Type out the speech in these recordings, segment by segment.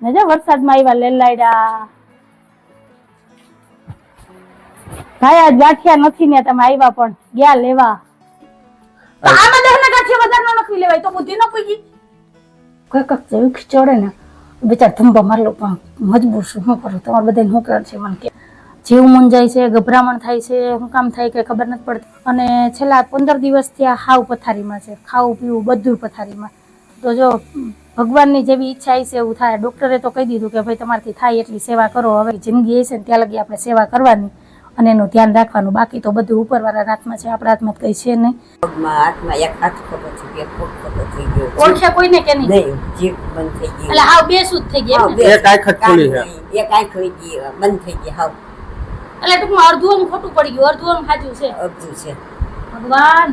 ને જો વરસાદમાં આવ્યા લેલાયડા ભાઈ આજ ગાંઠિયા નથી ને તમે આવ્યા પણ ગયા લેવા તો આમાં દહના ગાંઠિયા વધારે નથી લેવાય તો બુદ્ધિ ન પૂગી કોઈ કક જેવું ચડે ને બેચાર ધંબા મારલો પણ મજબૂર છું શું કરું તમારે બધાને શું કરે છે મને કે જીવ મૂંઝાય છે ગભરામણ થાય છે શું કામ થાય કે ખબર નથી પડતી અને છેલ્લા 15 દિવસથી આ હાવ પથારીમાં છે ખાવું પીવું બધું પથારીમાં તો જો ભગવાનની જેવી ઈચ્છા છે એવું થાય ડોક્ટરે તો કહી દીધું કે ભાઈ તમારથી થાય એટલી સેવા કરો હવે જિંદગી હશે ને ત્યાં લગી આપણે સેવા કરવાની અને એનું ધ્યાન રાખવાનું બાકી તો બધું ઉપરવાળાના હાથમાં છે આપણા હાથમાં કઈ છે નહીં હાથમાં એક હાથ ખોટો થઈ ગયો પગ ખોટો થઈ ગયો ઓળખ્યા કોઈને કે નહીં જીભ બંધ થઈ ગઈ એટલે હાવ બેસૂદ થઈ ગયા એક આંખ જ ખુલી છે એક આંખ ખુલી ગઈ બંધ થઈ ગઈ હાવ એટલે ટૂંકમાં અડધું આમ ખોટું પડી ગયું અડધું આમ સાચું છે અબજુ છે ભગવાન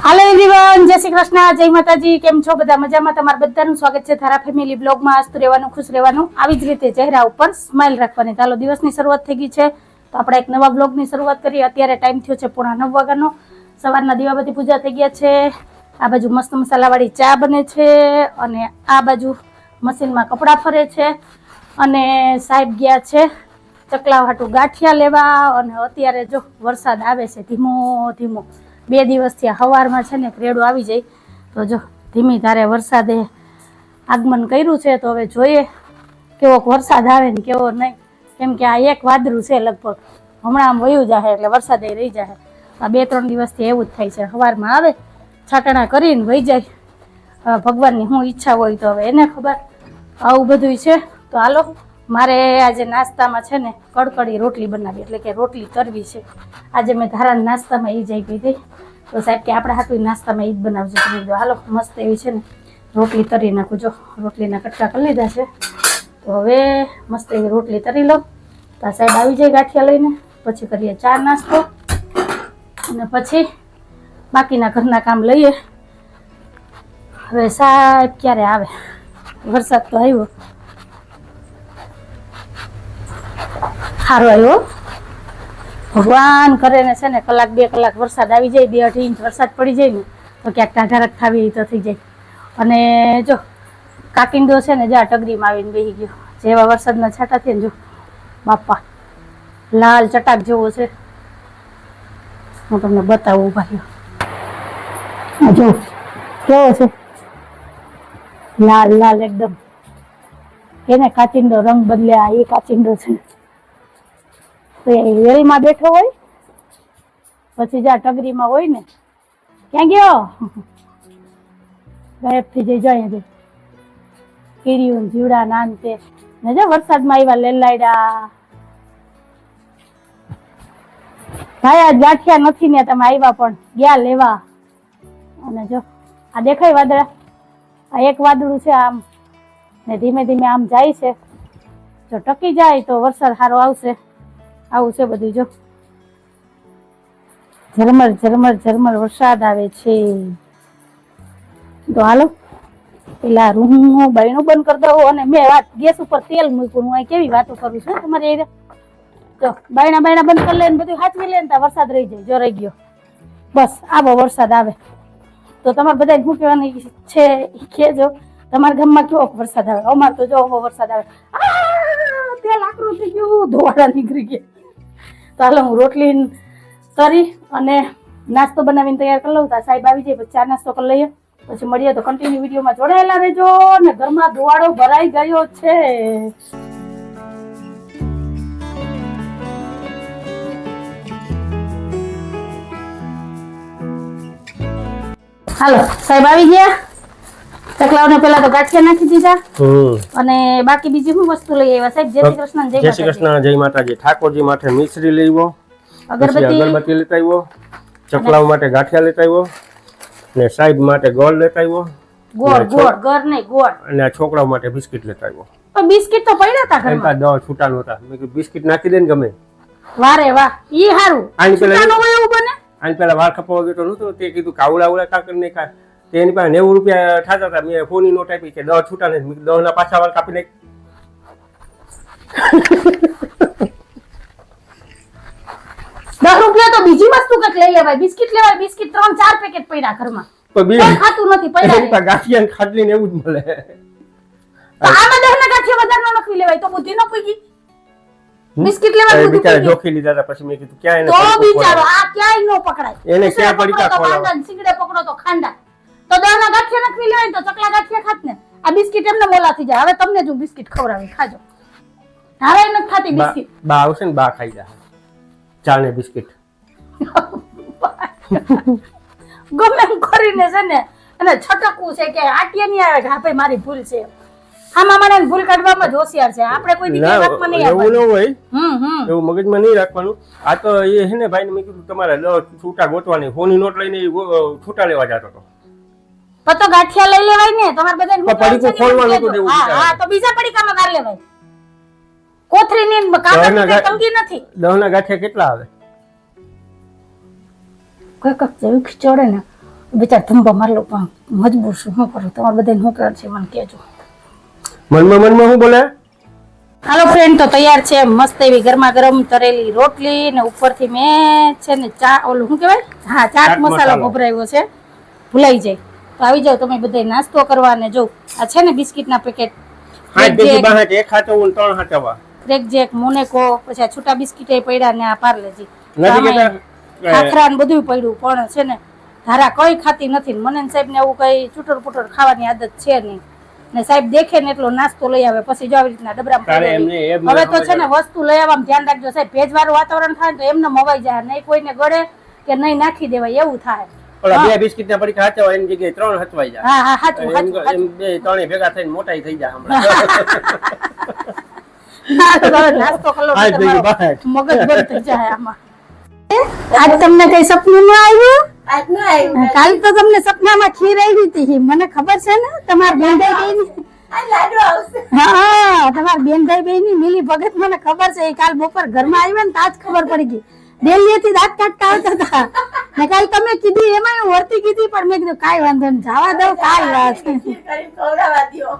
હાલો એવરીવન જય શ્રી કૃષ્ણ જય માતાજી કેમ છો બધા મજામાં તમારા બધાનું સ્વાગત છે ધારા ફેમિલી બ્લોગમાં આસ્તું રહેવાનું ખુશ રહેવાનું આવી જ રીતે ચહેરા ઉપર સ્માઈલ રાખવાની ચાલો દિવસની શરૂઆત થઈ ગઈ છે તો આપણે એક નવા બ્લોગની શરૂઆત કરીએ અત્યારે ટાઈમ થયો છે 9:30 વાગ્યાનો સવારના દીવાબત્તી પૂજા થઈ ગયા છે આ બાજુ મસ્ત મસાલાવાળી ચા બને છે અને આ બાજુ મશીનમાં કપડાં ફરે છે અને સાહેબ ગયા છે ચકલા હાટુ ગાંઠિયા લેવા અને અત્યારે જો વરસાદ આવે છે ધીમો ધીમો 2 દિવસથી હવારમાં છે ને રેડો આવી જાય તો જો ધીમી ધારે વરસાદે આગમન કર્યું છે તો હવે જોઈએ કેવો વરસાદ આવે ને કેવો નહીં કેમ કે આ એક વાદળું છે લગભગ હમણાં આમ વયું જાય એટલે વરસાદે રહી જાય આ 2-3 દિવસથી એવું જ થાય છે સવારમાં આવે છાટણા કરીને વહી જાય ભગવાનની શું ઈચ્છા હોય તો હવે એને ખબર આવું બધું છે તો હાલો મારે આજે નાસ્તામાં છે ને કડકડી રોટલી બનાવી એટલે કે રોટલી કરવી છે આજે મેં ધારાના નાસ્તામાં એ જ આપી હતી તો સાહેબ કે આપણે હાટું નાસ્તામાં એ જ બનાવજો તમે કીધું હાલો મસ્ત એવી છે ને રોટલી તરી નાખું જો રોટલીના કટકા કરી લીધા છે તો હવે મસ્ત એવી રોટલી તરી લઉં તો સાહેબ આવી જાય ગાંઠિયા લઈને પછી કરીએ ચા નાસ્તો અને પછી બાકીના ઘરના કામ લઈએ હવે સાહેબ ક્યારે આવે વરસાદ તો આવ્યો સારો આવ્યો ભગવાન કરે ને છે ને 1-2 કલાક વરસાદ આવી જાય 2-2.5 ઇંચ વરસાદ પડી જાય ને તો ક્યાંક ટાઢારક ખાવી તો થઈ જાય અને જો કાકિંડો છે ને જ્યાં ટગરીમાં આવીને બેસી ગયો જેવા વરસાદના છાંટા થયા ને જો બાપા લાલ ચટાક જેવો છે હું તમને બતાવું ભાઈઓ જો કેવો છે લાલ લાલ એકદમ એને કાચિંડો રંગ બદલ્યા એ કાચિંડો છે વેલમાં બેઠો હોય પછી જ્યાં ટગરીમાં હોય ને ક્યાં ગયો ગાયબ થઈ જાય જાય કીડીયું જીવડા નાન તે ને જો વરસાદમાં આવ્યા લેલાયડા ભાઈ આજ ગાંઠિયા નથી ને તમે આવ્યા પણ ગયા લેવા અને જો આ દેખાય વાદળા આ એક વાદળું છે આમ ને ધીમે ધીમે આમ જાય છે જો ટકી જાય તો વરસાદ સારો આવશે આવું છે બધું જો ઝરમર ઝરમર ઝરમર વરસાદ આવે છે તો હાલો પેલા રૂમ બાયણું બંધ કરી દઉં અને મેં વાત ગેસ ઉપર તેલ મૂક્યું હું અહીં કેવી વાતો કરું છું તમારે એ જો બાયણા બંધ કરી લે ને બધું હાચવી લે ને ત્યાં વરસાદ રહી જાય જો રહી ગયો બસ આવો વરસાદ આવે તો તમારે બધા શું કહેવાની છે એ કહેજો તમારા ગામમાં કેવો વરસાદ આવે અમારે તો જો વરસાદ આવે તેલ આકરું થઈ ગયું ધોવાડા નીકળી ગયા તો હાલો હું રોટલી તરી અને નાસ્તો બનાવીને તૈયાર કરી લઉં તો સાહેબ આવી જાય પછી ચા નાસ્તો કરી લઈએ પછી મળીએ તો કન્ટિન્યુ વિડીયોમાં જોડાયેલા રહેજો ને ઘરમાં ધોવાડો ભરાઈ ગયો છે હાલો સાહેબ આવી ગયા ચકલાઓને પેલા તો ગાંઠિયા નાખી દીધા અને બાકી બીજી શું વસ્તુ લઈ આવ્યા સાહેબ જય શ્રી કૃષ્ણ જય શ્રી કૃષ્ણ જય માતાજી ઠાકોરજી માટે મિશ્રી લેવો અગરબત્તી લેતા આવ્યો ચકલાઓ માટે ગાંઠિયા લેતા આવ્યો ને સાહેબ માટે ગોળ લેતા આવ્યો ગોળ ગોળ ઘર નહીં ગોળ. અને આ છોકરાઓ માટે બિસ્કિટ લેતા આવ્યો. પણ બિસ્કિટ તો પડ્યા હતા એમ ઘરમાં. દવા છૂટા નહોતા. મેં કીધું બિસ્કિટ નાખી દે ને ગમે. વારે વાહ ઈ હારું. આની પેલા છૂટાનું હોય એવું બને. આની પેલા વાળ કપાવા ગયો તો નહોતો તે કીધું કાવડા કાકર નહીં ખા. તે એની પાસે 90 રૂપિયા થતા હતા. મેં ફોની નોટ આપી કે 10 છૂટા ને 10 ના પાછા વાળ કાપી નાખ. 10 રૂપિયા તો બીજી વસ્તુ કંઈક લઈ લેવાય. બિસ્કિટ લેવાય. બિસ્કિટ 3-4 પેકેટ પડ્યા ઘરમાં. તો બી કોઈ ખાતું નથી પડ્યા. ગાંઠિયા ને ખાટલી ને એવું જ મળે. તો આમાં 10 ના ગાંઠિયા વધારે ન નખવી લેવાય તો બુદ્ધિ ન પૂગી. બિસ્કિટ લેવા એ બિચારા જોખી લીધા હતા. પછી મેં કીધું ક્યાં એને તો પડીકું બિચારો ખોલાવે? આ ક્યાંય ન પકડાય. એને ક્યાં પડીકા પકડો તો ખોલાવે? ખાંડા, સિગડે પકડો તો ખાંડા. તો 10 ના ગાંઠિયા નખવી લેવાય તો ચકલા ગાંઠિયા ખાત ને. આ બિસ્કિટ એમને મોલા થઈ જાય. હવે તમને જ હું બિસ્કિટ ખવડાવી ખાજો. ધારાય નથી ખાતી બા બિસ્કિટ. બા આવશે ને બા ખાઈ જાય ચા ને બિસ્કિટ. ગમે એમ કરીને છે ને અને છટકવું છે કે આટિયા નહીં આવે કે હા ભાઈ મારી ભૂલ છે. આમાં મને ભૂલ કાઢવામાં જ હોશિયાર છે. આપણે કોઈ દી ના વાતમાં નહીં એવું આવવાનું. ન હોય. એવું મગજમાં નહીં રાખવાનું. આ તો એ છે ને ભાઈ ને મેં કીધું તમારે 10 છૂટા ગોતવાની. ફોની નોટ લઈને ઈ છૂટા લેવા જતો હતો. પણ તો ગાંઠિયા લઈ લેવાય ને તમારે બધા પણ પડીકું ખોલવાનું હતું દેવું હા બિચારાને. હા તો બીજા પડીકામાં માર લેવાય. કોથરીની કાગળની કઈ તંગી નથી. 10 ના ગાંઠિયા કેટલા આવે? કોઈ કક જેવી ખીચોડે ને બિચાર ધંબા મારલો પણ મજબૂર છું. શું કરું તમારે બધાને શું કરે છે મને કહેજો. મનમાં શું બોલે? હાલો ફ્રેન્ડ તો તૈયાર છે મસ્ત એવી ગરમા ગરમ તરેલી રોટલી ને ઉપરથી મેં છે ને ચા ઓલું શું કહેવાય હા ચાટ મસાલો ભભરાયો છે. ભૂલાઈ જાય તો આવી જાવ તમે બધા નાસ્તો કરવા. ને જો આ છે ને બિસ્કિટ ના પેકેટ એક હાથો હું 3 હાથવા ક્રેક જેક મોનેકો પછી આ છૂટા બિસ્કિટ પડ્યા ને આ પાર્લેજી નથી કેતા ખાખરા ને બધું પડ્યું પણ છે ને ધારા કઈ ખાતી નથી. મને ને સાહેબ ને એવું કઈ ચૂટર પુટર ખાવાની આદત છે નહીં. ને સાહેબ દેખે ને એટલો નાસ્તો લઈ આવે પછી જો આવી રીતના ડબરામાં હવે તો છે ને વસ્તુ લઈ આવવામાં ધ્યાન રાખજો સાહેબ. ભેજવાળું વાતાવરણ થાય ને તો એમને મવાઈ જાય નહીં કોઈને ગળે કે નહીં નાખી દેવાય એવું થાય. ઓલા બે બિસ્કિટ ના પડીકા હાચવા એની જગ્યાએ 3 હચવાઈ જાય. હા હા સાચું સાચું એમ બે ત્રણે ભેગા થઈને મોટાઈ થઈ જાય હમણાં. નાસ્તો કલો આજ ભેગી બહાર. મગજ બંધ થઈ જાય આમાં. આજ તમને કઈ સપનું ન આવ્યું? આજ ના આવ્યું. કાલ તો તમને સપનામાં ખીર આવી હતી મને ખબર છે ને. તમારા બેનભાઈ બેન આ લાડુ આવશે. હા તમારા બેનભાઈ બેન ની મિલી ભગત મને ખબર છે. એ કાલ બપોર ઘરમાં આવ્યા ને તાજ ખબર પડી ગઈ. દિલ્હી થી દાંત કાઢતા આવતા હતા ને કાલ તમે કીધી એમાં હું વર્તી કીધી પણ મેં કીધું કાઈ વાંધો નહીં જવા દઉં કાલ વાત. ખીર કરીને ખવડાવવા દ્યો.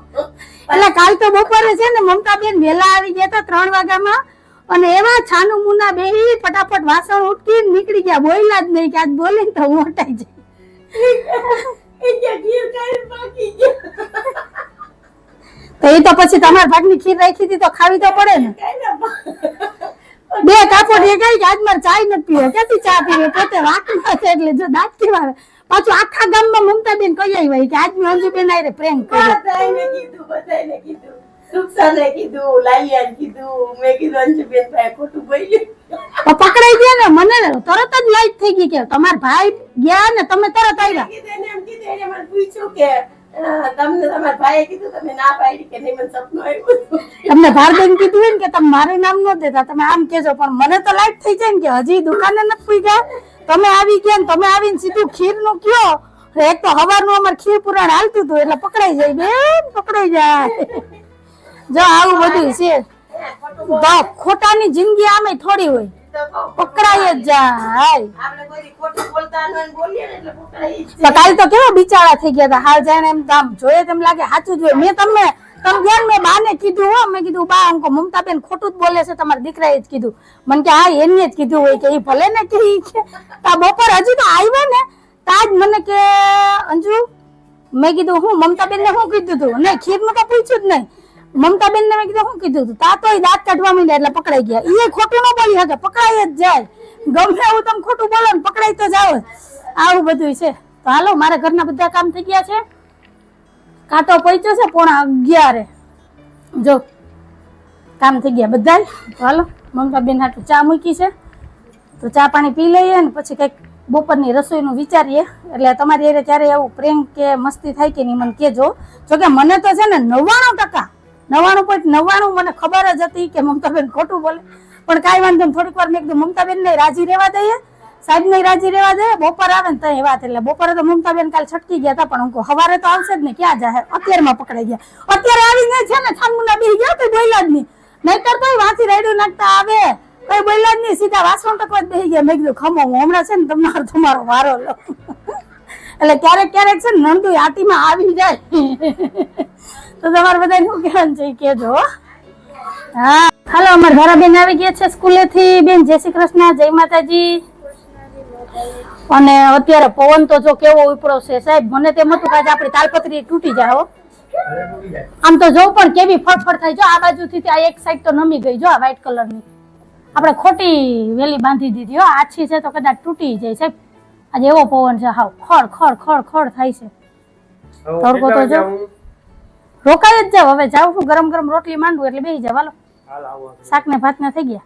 એટલે કાલ તો બપોરે છે ને મમતા બેન વહેલા આવી ગયા હતા 3 વાગ્યામાં અને એવા છાનું મુના બેહી ફટાફટ વાસણ ઉટકી નીકળી ગયા. બોલ્યા જ નહીં કે આજ બોલીને તો હું હટાઈ જાય. એ જે ખીર કરીને બાકી ગયો. તો એ તો પછી તમારા ભાગની ખીર રાખી હતી તો ખાવી તો પડે ને. બે કાપડ એ કઈ કે આજ મારે ચાય નથી પીવે. ક્યાંથી ચા પીવે? પોતે વાકમાં છે એટલે જો દાંત કેવા પાછું આખા ગામમાં મમતા બેન કહી આવી કે આજ મેં અંજુબેન આરે પ્રેન્ક કર્યો. બધાને કીધું. સુક્ષાને કીધું, લાલિયાને કીધું. મેં કીધું અંજુબેન ભાઈ ખોટું બોલ્યું. તો પકડાઈ ગયા ને મને તરત જ લાઈટ થઈ ગઈ કે તમારા ભાઈ ગયા ને તમે તરત આવ્યા. કીધું એમ કીધું એને મને પૂછ્યું કે તમને તમારા ભાઈએ કીધું તમે ના પાડી કે નહીં મને સપનું આવ્યું. તમને ભારબેન કીધું હોય ને કે તમે મારું નામ ન દેતા તમે આમ કેજો પણ મને તો લાઈટ થઈ જાય ને કે હજી દુકાને નથી પૂગ્યા તમે આવી ગયા ને તમે આવીને સીધું ખીર નું કયો. એક તો હવારનું અમારે ખીર પુરાણ હાલતું હતું એટલે પકડાઈ જાય બેન પકડાઈ જાય. જો આવું બધું છે તો ખોટાની જિંદગી આમે થોડી હોય પકડાઈ જ જાય. આપણે કોઈ ખોટું બોલતા ન હોય ને બોલીએ ને એટલે પકડાઈ જ તો કાલ તો કેવા બિચારા થઈ ગયા હતા. હાલ જાણે એમ આમ જોઈએ તેમ લાગે સાચું જોઈએ. મેં તમે ગયા મેં બાને કીધું હો મેં કીધું બા અંકો મમતા બેન ખોટું જ બોલે છે તમારા દીકરાએ જ કીધું. મને કે હા એને જ કીધું હોય કે એ ભલે ને કે બપોર હજી તો આવ્યા ને તાજ મને કે અંજુ મેં કીધું હું મમતા બેન ને શું કીધું તું નહીં ખીર નું તો પૂછ્યું જ નહીં. મમતા બેન ને મેં કીધું શું કીધું તું તા તો દાંત કાઢવા માંડ્યા એટલે પકડાઈ ગયા. એ ખોટું ન બોલી શકે પકડાઈ જ જાય. ગમે એવું તમે ખોટું બોલો ને પકડાઈ તો જાવ. આવું બધું છે. તો હાલો મારા ઘરના બધા કામ થઈ ગયા છે. કાંટો પહોંચ્યો છે 11:30 જો કામ થઈ ગયા બધા. તો હાલો મમતા બેન હાટું ચા મૂકી છે તો ચા પાણી પી લઈએ ને પછી કંઈક બપોરની રસોઈનું વિચારીએ. એટલે તમારી એરે ક્યારે એવું પ્રેમ કે મસ્તી થાય કે નહીં મને કહેજો. જોકે મને તો છે ને 99% 99.99 મને ખબર જ હતી કે મમતાબેન ખોટું બોલે પણ કાંઈ વાંધો નહીં. થોડીક વાર મેં કીધું મમતાબેન ને રાજી રહેવા દઈએ સાહેબ ને રાજી રહેવા દે. બપોર આવે ને તો વાત, એટલે બપોરે તો મમતાબેન કાલ છટકી ગયા હતા, પણ હું સવારે તો આવશે જ ને, ક્યાં જાય, અત્યારમાં પકડાઈ ગયા. અત્યારે આવીને છે ને છાનમુના બેસી ગયા, તો બોલ્યા જ નહીં. નહીં કરતો વાંચી રાયડું નાખતા આવે, કઈ બોલ્યા જ નહીં, સીધા વાસણ ટકવા જ બેસી ગયા. મેં કીધું ખમો, હું હમણાં છે ને તમારો વારો લો. એટલે ક્યારેક ક્યારેક છે ને નંદુ આટીમાં આવી જાય. તો તમારે બધા શું કહેવાનું છે કેજો. હા, હાલો, અમાર ધારાબેન આવી ગયા છે સ્કૂલેથી. બેન જય શ્રી કૃષ્ણ, જય માતાજી. અને અત્યારે પવન તો જો કેવો ઉપડો છે સાહેબ, મને તેમ હતું કે આપડી તાલપત્રી તૂટી જાય. હો, આમ તો જોઉં પણ કેવી ફડફડ થાય. જો આ બાજુથી આ એક સાઈડ તો નમી ગઈ, જો આ વ્હાઈટ કલરની આપણે ખોટી વેલી બાંધી દીધી. હો, આછી છે તો કદાચ તૂટી જાય સાહેબ. આજે એવો પવન છે, હાવ ખડ ખડ ખડ ખડ થાય છે. તડકો તો જો રોકાય જ જાવ. હવે જાવ છું, ગરમ ગરમ રોટલી માંડવું એટલે બેસી જાવ. હાલો, શાક ને ભાત ના થઈ ગયા.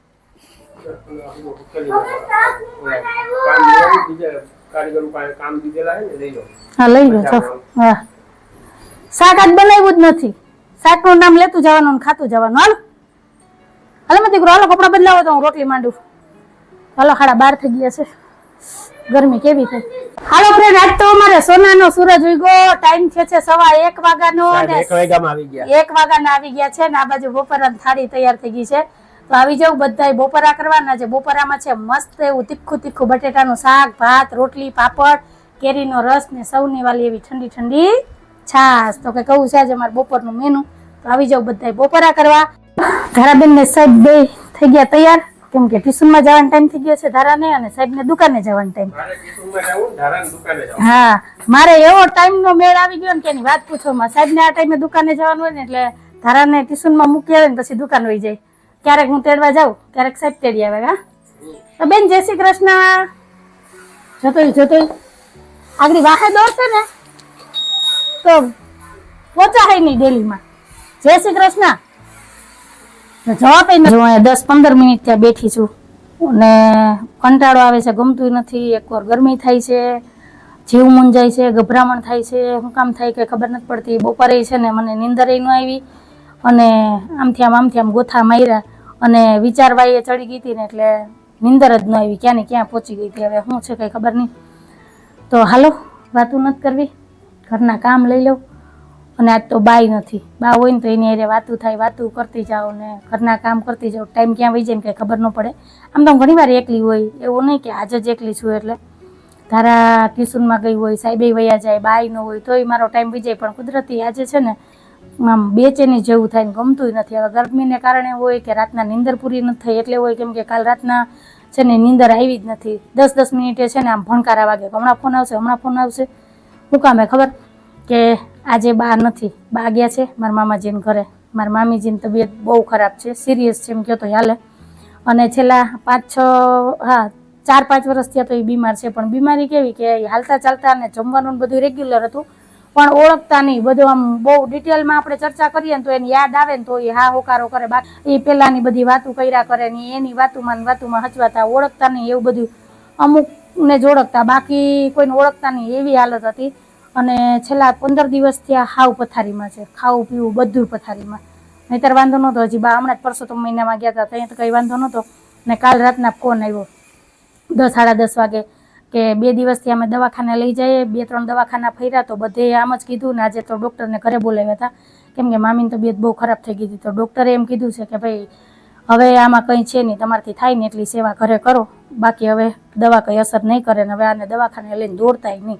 હા, લઈ લો. હા, શાક આજ બનાવ્યું જ નથી. શાક નું નામ લેતું જવાનું ને ખાતું જવાનું. હાલો હાલો મત દીકરો, હાલો કપડા બદલાવો તો હું રોટલી માંડું. હાલો, 12:30 થઈ ગયા છે. ગરમી કેવી થઈ. હાલો ફ્રેન્ડ, આજ તો અમારે સોનાનો સૂરજ ઉગ્યો. ટાઈમ છે 1:15 વાગ્યાનો. 1 વાગ્યામાં આવી ગયા. 1 વાગ્યાના આવી ગયા છે ને આ બાજુ બપોરાની થાળી તૈયાર થઈ ગઈ છે. તો આવી જાવ બધાય બપોરા કરવાના છે. બપોરામાં છે મસ્ત એવું તીખું તીખું બટેટાનું શાક, ભાત, રોટલી, પાપડ, કેરીનો રસ ને સૌની વાલી એવી ઠંડી ઠંડી છાશ. તો કે કહું છે આજે અમારે બપોરનું મેનુ. તો આવી જાવ બધાય બપોરા કરવા. ધારાબેન ને સાહેબ બે થઈ ગયા તૈયાર, કેમ કે ટ્યુશનમાં જવાનો ટાઈમ થઈ ગયો છે ધારાને, અને સાહેબ ને દુકાને જવાનો ટાઈમ. હા, મારે એવો ટાઈમ નો મેળ આવી ગયો ને કે એની વાત પૂછો માં. સાહેબ ને આ ટાઈમે દુકાને જવાનું હોય ને એટલે ધારાને ટ્યુશનમાં મૂકી આવે ને પછી દુકાન વહી જાય. ક્યારેક હું તેડવા જાઉં, ક્યારેક સાહેબ તેડી આવે. હા, તો બેન જય શ્રી કૃષ્ણ. જોતો આગળ વાહે દોડશે ને તો પહોંચાય નહીં ડેલીમાં. જય શ્રી કૃષ્ણ. જવાબ 10-15 મિનિટ ત્યાં બેઠી છું અને કંટાળો આવે છે, ગમતું નથી. એકવાર ગરમી થાય છે, જીવ મૂંઝાય છે, ગભરામણ થાય છે. શું કામ થાય કે ખબર નથી પડતી. બપોરે છે ને મને નીંદરે ન આવી, અને આમથી આમ ગોથા માર્યા, અને વિચારવાઈએ ચડી ગઈ હતી ને એટલે નીંદર જ ન આવી. ક્યાં ને ક્યાં પહોંચી ગઈ હતી. હવે શું છે કઈ ખબર નહીં. તો હાલો, વાતું નથી કરવી, ઘરના કામ લઈ લઉં. અને આજ તો બાય નથી. બા હોય ને તો એની અરે વાતું થાય, વાતું કરતી જાઓ ને ઘરના કામ કરતી જાઓ. ટાઈમ ક્યાં વહી જાય ને કંઈ ખબર ન પડે. આમ તો ઘણી વાર એકલી હોય, એવું નહીં કે આજે જ એકલી છું. એટલે ધારા ટ્યુશનમાં ગઈ હોય, સાહેબે વયા જાય, બાય ન હોય તોય મારો ટાઈમ વહી જાય. પણ કુદરતી આજે છે ને આમ બેચેની જેવું થાય ને ગમતું નથી. હવે ગરમીને કારણે હોય કે રાતના નીંદર પૂરી નથી થઈ એટલે હોય, કેમ કે કાલ રાતના છે ને નીંદર આવી જ નથી. 10-10 મિનિટે છે ને આમ ભણકારા વાગે, હમણાં ફોન આવશે, હમણાં ફોન આવશે. શું કામે ખબર કે આજે બા નથી, બા ગયા છે મારા મામાજીને ઘરે. મારા મામીજીની તબિયત બહુ ખરાબ છે, સિરિયસ છે એમ કહો તો હાલે. અને છેલ્લા 4-5 વર્ષ થયા તો એ બીમાર છે. પણ બીમારી કેવી કે હાલતા ચાલતા અને જમવાનું બધું રેગ્યુલર હતું, પણ ઓળખતા નહીં. બધું આમ બહુ ડિટેલમાં આપણે ચર્ચા કરીએ ને તો એને યાદ આવે ને તો એ હા હોકારો કરે. એ પહેલાની બધી વાતું કર્યા કરે ને એની વાતુમાં હચવાતા, ઓળખતા નહીં. એવું બધું અમુકને જ ઓળખતા, બાકી કોઈને ઓળખતા નહીં, એવી હાલત હતી. અને છેલ્લા 15 દિવસથી આ હાવ પથારીમાં છે. ખાવું પીવું બધું પથારીમાં. નહીંતર વાંધો નહોતો. હજી બા હમણાં જ પરસોત્તમ મહિનામાં ગયા હતા ત્યાં તો કંઈ વાંધો નહોતો. ને કાલ રાતના ફોન આવ્યો 10-10:30 વાગે કે 2 દિવસથી અમે દવાખાને લઈ જઈએ. 2-3 દવાખાના ફર્યા તો બધે આમ જ કીધું ને આજે તો ડૉક્ટરને ઘરે બોલાવ્યા હતા, કેમ કે મામીની તબિયત બહુ ખરાબ થઈ ગઈ હતી. તો ડૉક્ટરે એમ કીધું છે કે ભાઈ હવે આમાં કંઈ છે નહીં, તમારાથી થાય ને એટલી સેવા ઘરે કરો, બાકી હવે દવા કંઈ અસર નહીં કરે ને હવે આને દવાખાને લઈને દોડતાય નહીં.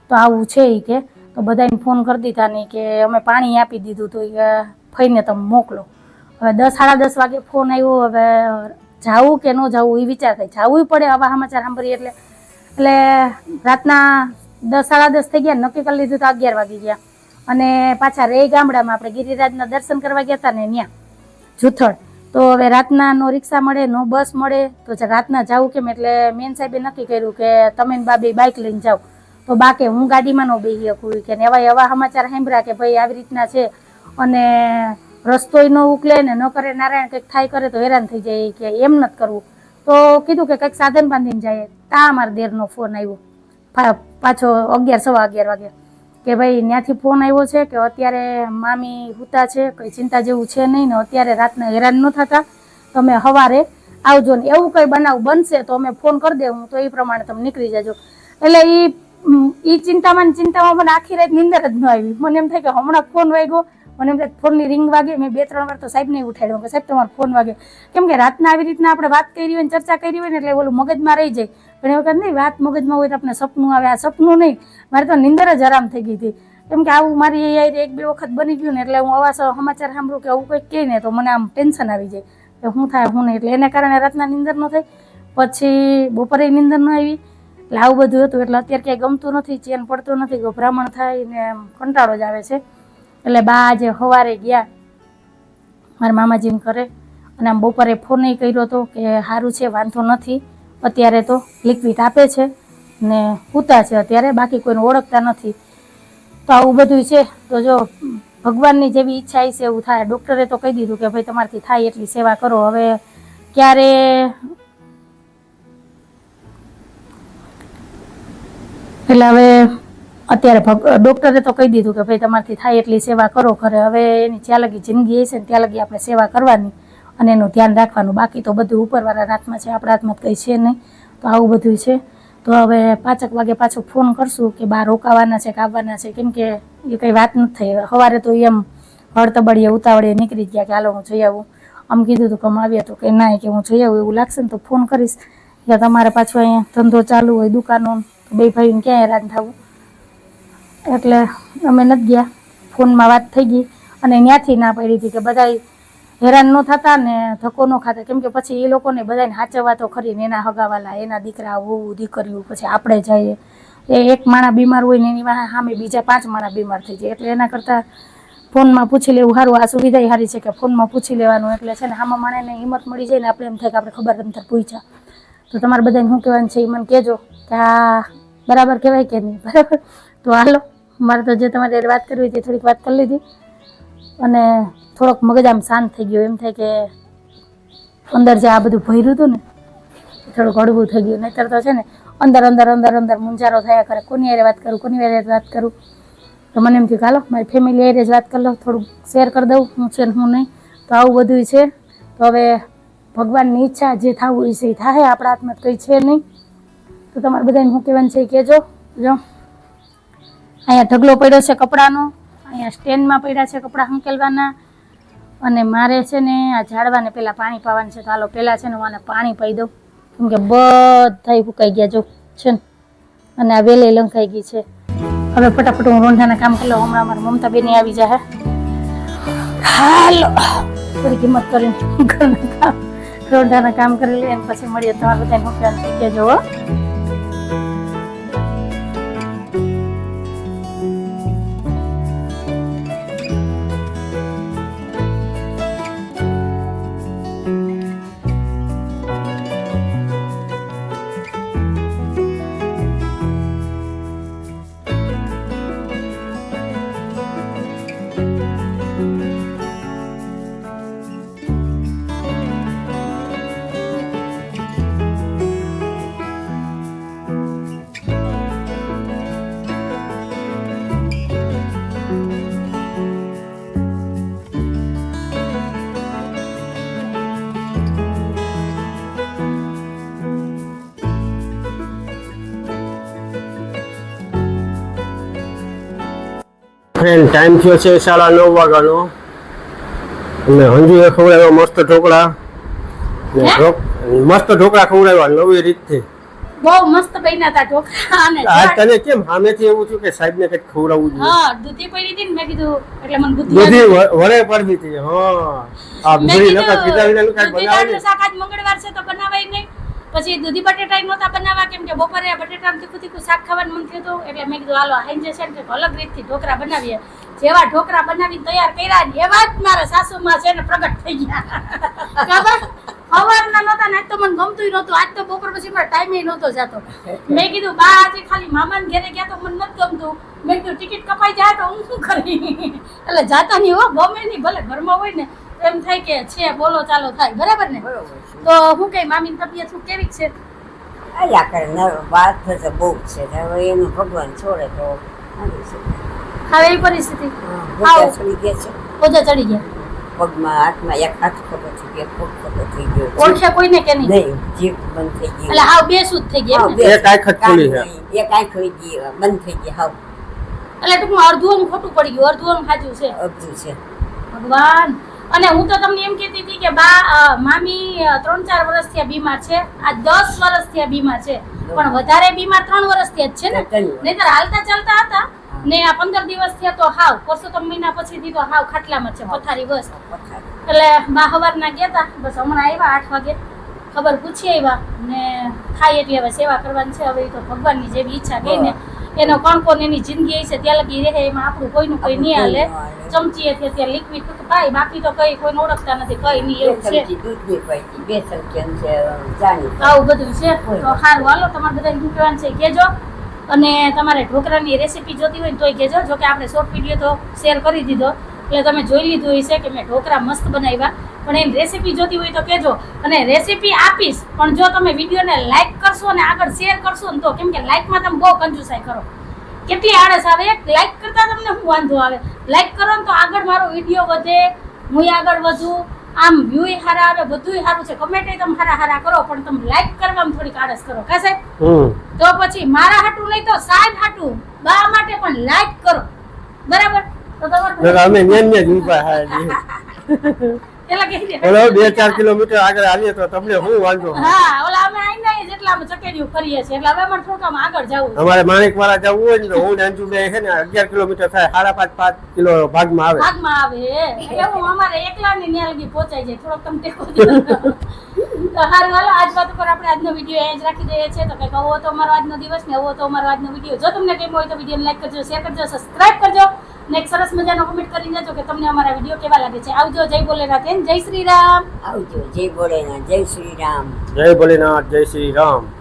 તો આવું છે એ કે તો બધાને ફોન કરી દીધા નહીં કે અમે પાણી આપી દીધું તો ફઈને તમે મોકલો. હવે 10-10:30 વાગે ફોન આવ્યો. હવે જાવું કે ન જાવું એ વિચાર થાય. જાવું પડે આવા સમાચાર સાંભળીએ એટલે રાતના 10-10:30 થઈ ગયા. નક્કી કરી લીધું તો 11 વાગી ગયા. અને પાછા રે ગામડામાં આપણે ગિરિરાજના દર્શન કરવા ગયા હતા ને ત્યાં જુથડ. તો હવે રાતના નો રિક્ષા મળે, નો બસ મળે, તો રાતના જાવું કેમ. એટલે મેન સાહેબે નક્કી કર્યું કે તમે ને બાબે બાઇક લઈને જાઓ. તો બાકે હું ગાડીમાં ન બેસી શકું કે એવા સમાચાર સાંભળ્યા કે ભાઈ આવી રીતના છે અને રસ્તોય ન ઉકલે ને ન કરે, નારાયણ કંઈક થાય કરે તો હેરાન થઈ જાય કે એમ નથી કરવું. તો કીધું કે કંઈક સાધન બાંધીને જાય. તા મારા દેરનો ફોન આવ્યો પાછો 11-11 વાગે કે ભાઈ ત્યાંથી ફોન આવ્યો છે કે અત્યારે મામી હુતા છે, કંઈ ચિંતા જેવું છે નહીં ને અત્યારે રાતના હેરાન ન થતા, તમે સવારે આવજો ને એવું કંઈ બનાવ બનશે તો અમે ફોન કરી દેવું તો એ પ્રમાણે તમે નીકળી જજો. એટલે એ ચિંતામાં મને આખી રાત નીંદર જ ન આવી. મને એમ થાય કે હમણાં ફોન વાગ્યો, મને એમ થાય ફોનની રિંગ વાગે. મેં 2-3 વાર તો સાહેબને ઉઠાડ્યો કે સાહેબ તમારો ફોન વાગે. કેમ કે રાતના આવી રીતના આપણે વાત કરી હોય ને ચર્ચા કરી હોય ને એટલે ઓલું મગજમાં રહી જાય. પણ એ વખત નહીં, વાત મગજમાં હોય તો આપણે સપનું આવે. આ સપનું નહીં, મારે તો નીંદર જ આરામ થઈ ગઈ હતી. કેમ કે આવું મારી યાર 1-2 વખત બની ગયું ને એટલે હું આવા સમાચાર સાંભળું કે આવું કંઈક કહે ને તો મને આમ ટેન્શન આવી જાય કે શું થાય શું નહીં. એટલે એને કારણે રાતના નીંદર ન થઈ, પછી બપોરે નીંદર ન આવી. એટલે આવું બધું હતું. એટલે અત્યારે ક્યાંય ગમતું નથી, ચેન પડતું નથી, ગભરામણ થાય ને કંટાળો જ આવે છે. એટલે બા આજે સવારે ગયા મારા મામાજીને ઘરે અને આમ બપોરે ફોન કર્યો હતો કે સારું છે, વાંધો નથી, અત્યારે તો લિક્વિડ આપે છે ને સૂતા છે અત્યારે, બાકી કોઈને ઓળખતા નથી. તો આવું બધું છે. તો જો ભગવાનની જેવી ઈચ્છા છે એવું થાય. ડૉક્ટરે તો કહી દીધું કે ભાઈ તમારાથી થાય એટલી સેવા કરો. હવે ક્યારે એટલે હવે અત્યારે ડૉક્ટરે તો કહી દીધું કે ભાઈ તમારાથી થાય એટલી સેવા કરો ઘરે. હવે એની જ્યાં લગી જિંદગી હશે ને ત્યાં લગી આપણે સેવા કરવાની અને એનું ધ્યાન રાખવાનું. બાકી તો બધું ઉપરવાળાના હાથમાં છે, આપણા હાથમાં કંઈ છે નહીં. તો આવું બધું છે. તો હવે 5 વાગે પાછો ફોન કરશું કે બહાર રોકાવાના છે કે આવવાના છે. કેમ કે એ કંઈ વાત નથી થઈ. સવારે તો એમ હળતબડીએ ઉતાવળે નીકળી ગયા કે હાલો હું જઈ આવું. આમ કીધું હતું કે અમે આવ્યા તો કે ના કે હું જઈ આવું એવું લાગશે ને તો ફોન કરીશ કે તમારે પાછું અહીંયા ધંધો ચાલુ હોય દુકાનો, બે ભાઈને ક્યાં હેરાન થવું. એટલે અમે નથી ગયા. ફોનમાં વાત થઈ ગઈ અને ત્યાંથી ના પડી હતી કે બધા હેરાન ન થતા ને ધક્કો ન ખાતા. કેમ કે પછી એ લોકોને બધાને સાચવવા તો ખરી ને, એના હગાવાલા, એના દીકરા, વહુ, દીકરીઓ, પછી આપણે જઈએ. એક માણસ બીમાર હોય ને એની સામે બીજા 5 માણસ બીમાર થઈ જાય. એટલે એના કરતાં ફોનમાં પૂછી લેવું સારું. આ સુવિધા સારી છે કે ફોનમાં પૂછી લેવાનું. એટલે છે ને સામા માણસને હિંમત મળી જાય ને આપણે એમ થાય કે આપણે ખબર અંતર પૂછ્યા. તો તમારે બધાને શું કહેવાનું છે એ મને કહેજો કે આ બરાબર કહેવાય કે નહીં. બરાબર? તો હાલો, મારે તો જે તમારે વાત કરવી હતી થોડીક વાત કરી લીધી અને થોડોક મગજ આમ શાંત થઈ ગયો. એમ થાય કે અંદર જે આ બધું ભર્યું હતું ને થોડુંક હળવું થઈ ગયું. નહીંતર તો છે ને અંદર મૂંઝારો થયા કરે. કોની હારે વાત કરું, કોની હારે વાત કરું. તો મને એમ થયું હાલો મારી ફેમિલી હારે જ વાત કરી લો, થોડુંક શેર કરી દઉં હું છે ને હું નહીં. તો આવું બધું છે. તો હવે ભગવાનની ઈચ્છા જે થવું છે એ થાય, આપણા હાથમાં કંઈ છે નહીં. તો તમારે બધાને શું કહેવાનું છે એ કહેજો. જો અહીંયા ઢગલો પડ્યો છે કપડાનો, અહીંયા સ્ટેન્ડમાં પડ્યા છે કપડાં સંકેલવાના. અને મારે છે ને આ ઝાડવાને પહેલાં પાણી પાવાનું છે. તો હાલો પહેલાં છે ને હું આને પાણી પાઈ દઉં. કેમ કે બધાય ફૂંકાઈ ગયા જો છે ને, અને આ વેલે લંકાઈ ગઈ છે. હવે ફટાફટ હું રોંઢાના કામ કરી લઉં. હમણાં અમારા મમતા બેન આવી જાય. હાલો થોડી હિંમત કરીને રોંઢાના કામ કરી લઈએ પછી મળીએ. તમારે બધાને હું કહેવાનું કહેજો હો. ફ્રેન્ડ ટાઈમ થયો છે 9:30 વાગ્યાનો. અને હંજુએ ખવડાવ્યા મસ્ત ઢોકળા. મસ્ત ઢોકળા ખવડાવ્યા નવી રીતથી. બહુ મસ્ત બન્યા હતા ઢોકળા. અને આજ તને કેમ સામેથી એવું થયું કે સાહેબને કંઈક ખવડાવવું જોઈએ? હા, દૂધી પડી હતી ને મેં કીધું એટલે મને બુદ્ધિ દૂધી વરે પડવી હતી. હા, આ દૂધી નકા પીધા વિનાનું કાંઈ બનાવે દૂધી શાક આજ મંગળવાર છે તો બનાવાય નહીં. પછી દૂધી બટેટા નહોતા બનાવવા કેમ કે બપોરે બટેટાનું તીખું તીખું શાક ખાવાનું મન થયું હતું. એટલે મેં કીધું હાલો હાંજે છે ને અલગ રીતથી ઢોકળા બનાવીએ. જેવા ઢોકળા બનાવીને તૈયાર કર્યા ને એવા જ મારા સાસુમાં છે ને પ્રગટ થઈ ગયા. ખબર સવારના નહોતા ને આજ તો મને ગમતું નહોતું. આજ તો બપોર પછી મારો ટાઈમે નહોતો જતો. મેં કીધું બા આજે ખાલી મામાને ઘરે ગયા તો મને નથી ગમતું. મેં કીધું ટિકિટ કપાઈ જાય તો હું શું કરી. એટલે જાતા નહીં હો, ગમે નહીં, ભલે ઘરમાં હોય ને એમ થાય કે છે બોલો ચાલો થાય. બરાબર ને? તો હું કઈ મામીની તબિયત શું કેવી છે? આયા કરે વાત થશે બહુ છે. હવે એનું ભગવાન છોડે તો હવે એ પરિસ્થિતિ ચડી ગયા છે. ઓજા ચડી ગયા. પગમાં હાથમાં એક હાથ ખોટો થઈ ગયો, પગ ખોટો થઈ ગયો. ઓળખે કોઈને કે નહીં? નહીં, જીભ બંધ થઈ ગઈ. એટલે હાવ બેસુધ થઈ ગયા એમ ને? એક આંખ જ ખુલી છે. એક આંખ વહી ગઈ, બંધ થઈ ગઈ હાવ. એટલે ટૂંકમાં અડધું અંગ ખોટું પડી ગયું, અડધું અંગ સાચું છે. અબજુ છે. ભગવાન. અને હું તો તમને એમ કહેતી હતી કે બા મામી 3-4 વર્ષથી આ બીમાર છે, આ 10 વર્ષથી આ બીમાર છે, પણ વધારે બીમાર 3 વર્ષથી જ છે ને? નહીંતર હાલતા ચાલતા હતા ને આ 15 દિવસથી તો હાવ પરસોત્તમ મહિના પછીથી તો હાવ ખાટલામાં છે, પથારી બસ. એટલે બા સવારના ગયા હતા, બસ હમણાં આવ્યા 8 વાગે, ખબર પૂછી આવ્યા ને ખાઈ એટલે હવે સેવા કરવાની છે. હવે એ તો ભગવાનની જેવી ઈચ્છા ગઈ ને એનો કણકોને એની જિંદગી છે ત્યાં લગી રહે, એમાં આપણું કોઈનું કોઈ નહીં હાલે. ચમચી હતી અત્યારે લિક્વિડ પાય, બાકી તો કઈ કોઈને ઓળખતા નથી, કઈ નહીં એવું છે. દૂધની પાઈ, 2 ચમચી છે ચાની. આવું બધું છે. તો સારું, હાલો તમારે બધા શું કહેવાનું છે કહેજો. અને તમારે ઢોકળાની રેસીપી જોતી હોય ને તોય કહેજો. જો કે આપણે શોર્ટ વિડીયો તો શેર કરી દીધો એટલે તમે જોઈ લીધું હશે કે મેં ઢોકળા મસ્ત બનાવ્યા, પણ એની રેસીપી જોતી હોય તો કહેજો. અને રેસીપી આપીશ, પણ જો તમે વિડીયોને લાઈક કરશો અને આગળ શેર કરશો ને તો, કેમ કે લાઈકમાં તમે બહુ કંજુસાઈ કરો. કેટલી આળસ આવે, લાઈક કરતા તમને શું વાંધો આવે? લાઈક કરો ને તો આગળ મારો વિડીયો વધે, હું આગળ વધું, આમ વ્યૂ સારા આવે, બધુંય સારું છે. કમેન્ટ તમે સારા કરો, પણ તમે લાઈક કરવામાં થોડીક આળસ કરો કા સાહેબ? તો પછી મારા હાટું નહીં તો સાહેબ હાટું બા માટે પણ લાઈક કરો, બરાબર? તો તમારે અમે ન્યા જ ઊભા હા. પેલા કહી દે. ઓલો 2-4 કિલોમીટર આગળ આવીએ તો તમને શું વાંધો? હા, ઓલા અમે આઈને જેટલા અમે ચકેડીયું કરીએ છીએ એટલે હવે અમારે થોડુંક આમ આગળ જવું છે. અમારે માણેકવાળા જવું હોય ને તો હું ને અંજુબેન છે ને 11 કિલોમીટર થાય, 5.5 કિલો ભાગમાં આવે. ભાગમાં આવે એટલે હું અમારે એકલાની ન્યા લગી પહોંચાઈ જાય, થોડોક તમે ટેકો દો. તો હારું, હાલો આજ વાત ઉપર આપણે આજનો વિડીયો અહીં જ રાખી દઈએ છીએ. તો કંઈક આવો તો અમારો આજનો દિવસ ને આવો તો અમારો આજનો વિડીયો. જો તમને ગમ્યો હોય તો વિડીયોને લાઈક કરજો, શેર કરજો, સબસ્ક્રાઇબ કરજો ને એક સરસ મજાનો કમેન્ટ કરીને જજો કે તમને અમારા વિડીયો કેવા લાગે છે. આવજો. જય ભોલેનાથ, જય શ્રી રામ. આવજો. જય ભોલેનાથ, જય શ્રી રામ. જય ભોલેનાથ, જય શ્રી રામ.